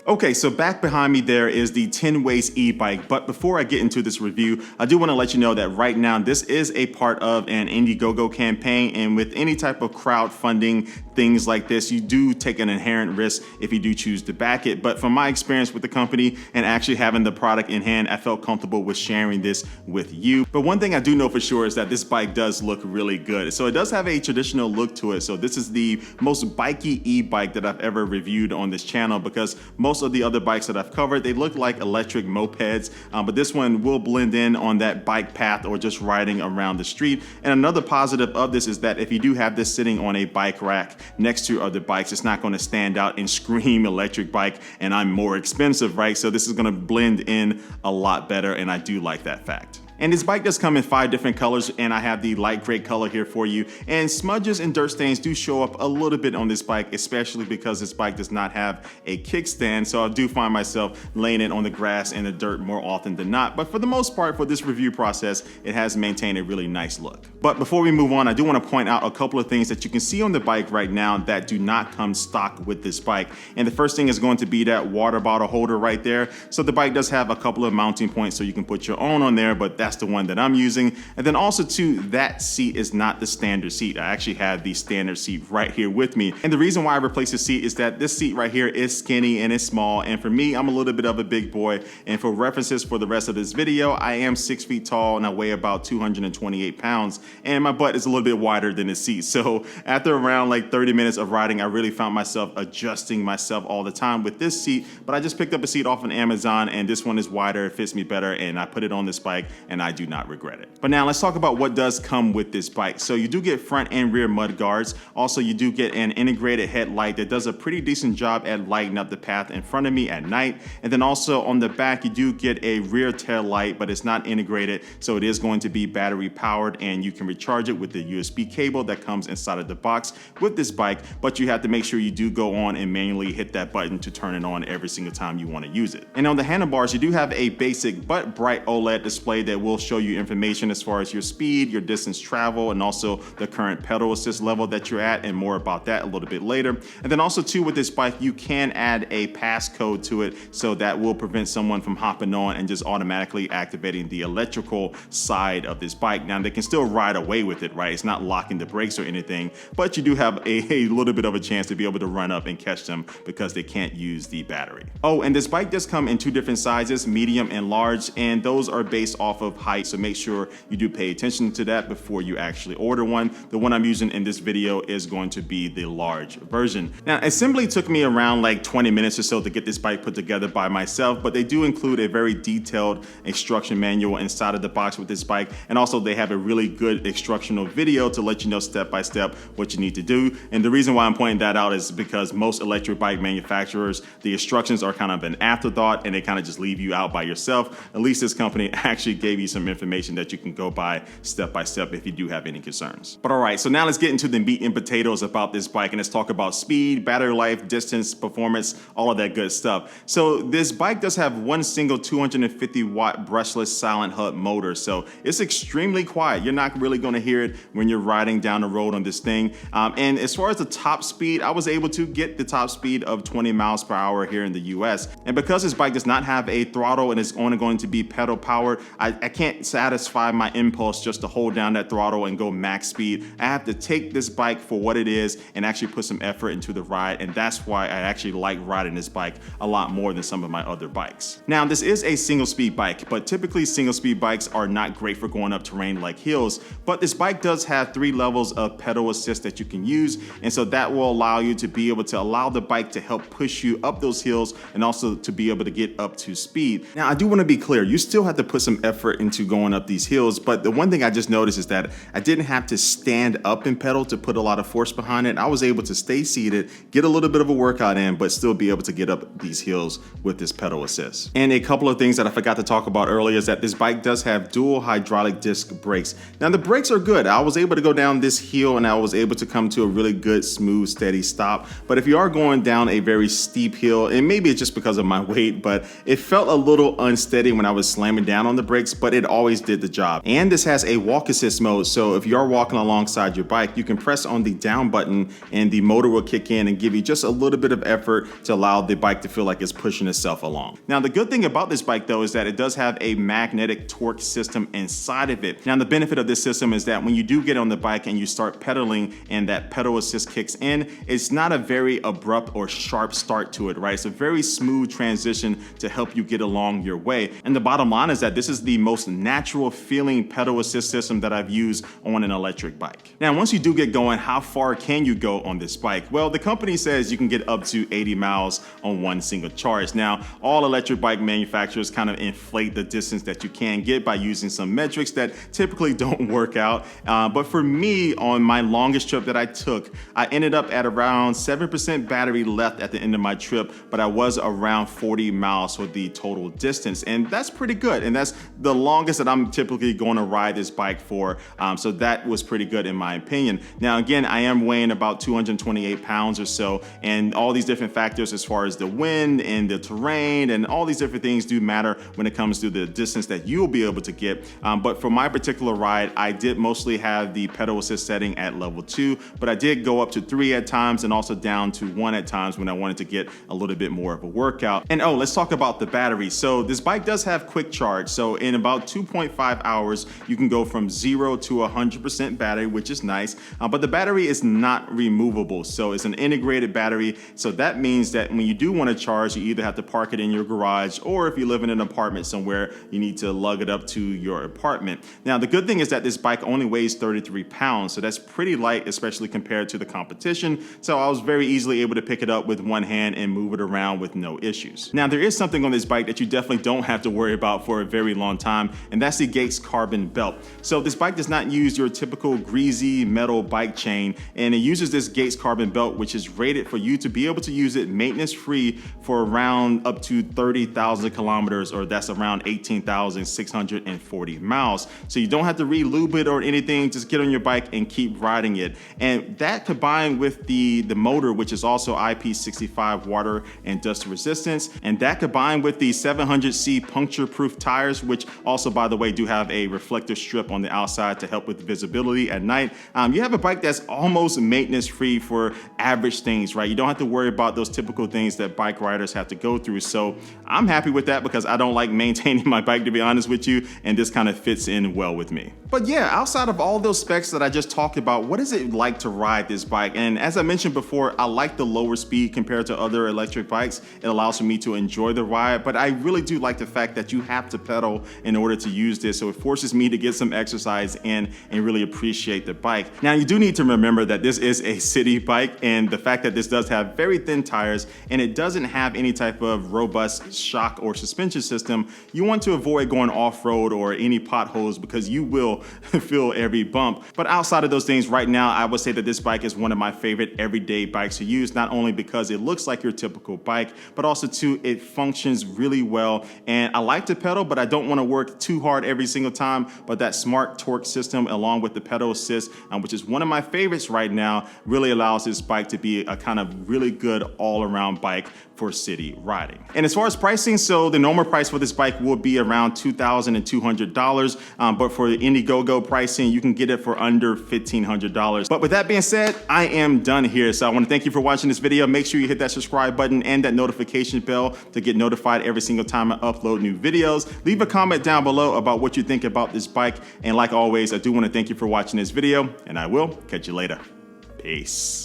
Okay, so back behind me there is the Tenways e-bike, but before I get into this review, I do want to let you know that right now this is a part of an Indiegogo campaign, and with any type of crowdfunding, things like this, you do take an inherent risk if you do choose to back it. But from my experience with the company and actually having the product in hand, I felt comfortable with sharing this with you. But one thing I do know for sure is that this bike does look really good. So it does have a traditional look to it. So this is the most bikey e-bike that I've ever reviewed on this channel, because most of the other bikes that I've covered, they look like electric mopeds, but this one will blend in on that bike path or just riding around the street. And another positive of this is that if you do have this sitting on a bike rack next to other bikes, it's not going to stand out and scream electric bike and I'm more expensive, right? So this is going to blend in a lot better, and I do like that fact. And this bike does come in 5 different colors, and I have the light gray color here for you. And smudges and dirt stains do show up a little bit on this bike, especially because this bike does not have a kickstand. So I do find myself laying it on the grass and the dirt more often than not. But for the most part, for this review process, it has maintained a really nice look. But before we move on, I do want to point out a couple of things that you can see on the bike right now that do not come stock with this bike. And the first thing is going to be that water bottle holder right there. So the bike does have a couple of mounting points so you can put your own on there, but that's the one that I'm using. And then also too, that seat is not the standard seat. I actually have the standard seat right here with me. And the reason why I replaced the seat is that this seat right here is skinny and it's small. And for me, I'm a little bit of a big boy. And for references for the rest of this video, I am 6 feet tall and I weigh about 228 pounds. And my butt is a little bit wider than the seat. So after around like 30 minutes of riding, I really found myself adjusting myself all the time with this seat. But I just picked up a seat off on Amazon, and this one is wider, it fits me better, and I put it on this bike and I do not regret it. But now let's talk about what does come with this bike. So you do get front and rear mud guards. Also, you do get an integrated headlight that does a pretty decent job at lighting up the path in front of me at night. And then also on the back, you do get a rear tail light, but it's not integrated. So it is going to be battery powered, and you can recharge it with the USB cable that comes inside of the box with this bike. But you have to make sure you do go on and manually hit that button to turn it on every single time you want to use it. And on the handlebars, you do have a basic but bright OLED display that will show you information as far as your speed, your distance travel, and also the current pedal assist level that you're at, and more about that a little bit later. And then also too, with this bike, you can add a passcode to it, so that will prevent someone from hopping on and just automatically activating the electrical side of this bike. Now they can still ride away with it, right? It's not locking the brakes or anything, but you do have a little bit of a chance to be able to run up and catch them because they can't use the battery. Oh, and this bike does come in 2 different sizes, medium and large, and those are based off of height. So make sure you do pay attention to that before you actually order one. The one I'm using in this video is going to be the large version. Now, assembly took me around like 20 minutes or so to get this bike put together by myself, but they do include a very detailed instruction manual inside of the box with this bike. And also they have a really good instructional video to let you know step by step what you need to do. And the reason why I'm pointing that out is because most electric bike manufacturers, the instructions are kind of an afterthought and they kind of just leave you out by yourself. At least this company actually gave you some information that you can go by step if you do have any concerns. But all right, so now let's get into the meat and potatoes about this bike, and let's talk about speed, battery life, distance, performance, all of that good stuff. So this bike does have one single 250 watt brushless silent hub motor. So it's extremely quiet. You're not really going to hear it when you're riding down the road on this thing. And as far as the top speed, I was able to get the top speed of 20 miles per hour here in the US. And because this bike does not have a throttle and is only going to be pedal powered, I can't satisfy my impulse just to hold down that throttle and go max speed. I have to take this bike for what it is and actually put some effort into the ride. And that's why I actually like riding this bike a lot more than some of my other bikes. Now, this is a single speed bike, but typically single speed bikes are not great for going up terrain like hills. But this bike does have 3 levels of pedal assist that you can use. And so that will allow you to be able to allow the bike to help push you up those hills and also to be able to get up to speed. Now, I do want to be clear, you still have to put some effort into going up these hills, but the one thing I just noticed is that I didn't have to stand up and pedal to put a lot of force behind it. I was able to stay seated, get a little bit of a workout in, but still be able to get up these hills with this pedal assist. And a couple of things that I forgot to talk about earlier is that this bike does have dual hydraulic disc brakes. Now the brakes are good. I was able to go down this hill and I was able to come to a really good, smooth, steady stop. But if you are going down a very steep hill, and maybe it's just because of my weight, but it felt a little unsteady when I was slamming down on the brakes, but but it always did the job. And this has a walk assist mode, so if you're walking alongside your bike, you can press on the down button and the motor will kick in and give you just a little bit of effort to allow the bike to feel like it's pushing itself along. Now, the good thing about this bike though is that it does have a magnetic torque system inside of it. Now, the benefit of this system is that when you do get on the bike and you start pedaling and that pedal assist kicks in, it's not a very abrupt or sharp start to it, right? It's a very smooth transition to help you get along your way. And the bottom line is that this is the most natural feeling pedal assist system that I've used on an electric bike. Now, once you do get going, how far can you go on this bike? Well, the company says you can get up to 80 miles on one single charge. Now, all electric bike manufacturers kind of inflate the distance that you can get by using some metrics that typically don't work out. But for me, on my longest trip that I took, I ended up at around 7% battery left at the end of my trip, but I was around 40 miles for the total distance. And that's pretty good. And that's the longest that I'm typically going to ride this bike for. So that was pretty good in my opinion. Now, again, I am weighing about 228 pounds or so, and all these different factors as far as the wind and the terrain and all these different things do matter when it comes to the distance that you'll be able to get. But for my particular ride, I did mostly have the pedal assist setting at level 2, but I did go up to 3 at times and also down to 1 at times when I wanted to get a little bit more of a workout. And oh, let's talk about the battery. So this bike does have quick charge. So in about 2.5 hours, you can go from 0 to 100% battery, which is nice. But the battery is not removable. So it's an integrated battery. So that means that when you do want to charge, you either have to park it in your garage, or if you live in an apartment somewhere, you need to lug it up to your apartment. Now, the good thing is that this bike only weighs 33 pounds. So that's pretty light, especially compared to the competition. So I was very easily able to pick it up with one hand and move it around with no issues. Now, there is something on this bike that you definitely don't have to worry about for a very long time, and that's the Gates carbon belt. So this bike does not use your typical greasy metal bike chain, and it uses this Gates carbon belt, which is rated for you to be able to use it maintenance free for around up to 30,000 kilometers, or that's around 18,640 miles. So you don't have to re-lube it or anything, just get on your bike and keep riding it. And that combined with the motor, which is also IP65 water and dust resistance, and that combined with the 700C puncture proof tires, which also, by the way, do have a reflector strip on the outside to help with visibility at night. You have a bike that's almost maintenance free for average things, right? You don't have to worry about those typical things that bike riders have to go through. So I'm happy with that because I don't like maintaining my bike, to be honest with you, and this kind of fits in well with me. But yeah, outside of all those specs that I just talked about, what is it like to ride this bike? And as I mentioned before, I like the lower speed compared to other electric bikes. It allows for me to enjoy the ride, but I really do like the fact that you have to pedal in order to use this. So it forces me to get some exercise in and really appreciate the bike. Now, you do need to remember that this is a city bike, and the fact that this does have very thin tires and it doesn't have any type of robust shock or suspension system, you want to avoid going off-road or any potholes because you will feel every bump. But outside of those things, right now, I would say that this bike is one of my favorite everyday bikes to use, not only because it looks like your typical bike, but also too, it functions really well. And I like to pedal, but I don't want to work too hard every single time. But that smart torque system, along with the pedal assist, which is one of my favorites right now, really allows this bike to be a kind of really good all-around bike for city riding. And as far as pricing, so the normal price for this bike will be around $2,200, but for the Indiegogo pricing, you can get it for under $1,500. But with that being said, I am done here. So I want to thank you for watching this video. Make sure you hit that subscribe button and that notification bell to get notified every single time I upload new videos. Leave a comment down below about what you think about this bike. And like always, I do want to thank you for watching this video, and I will catch you later. Peace.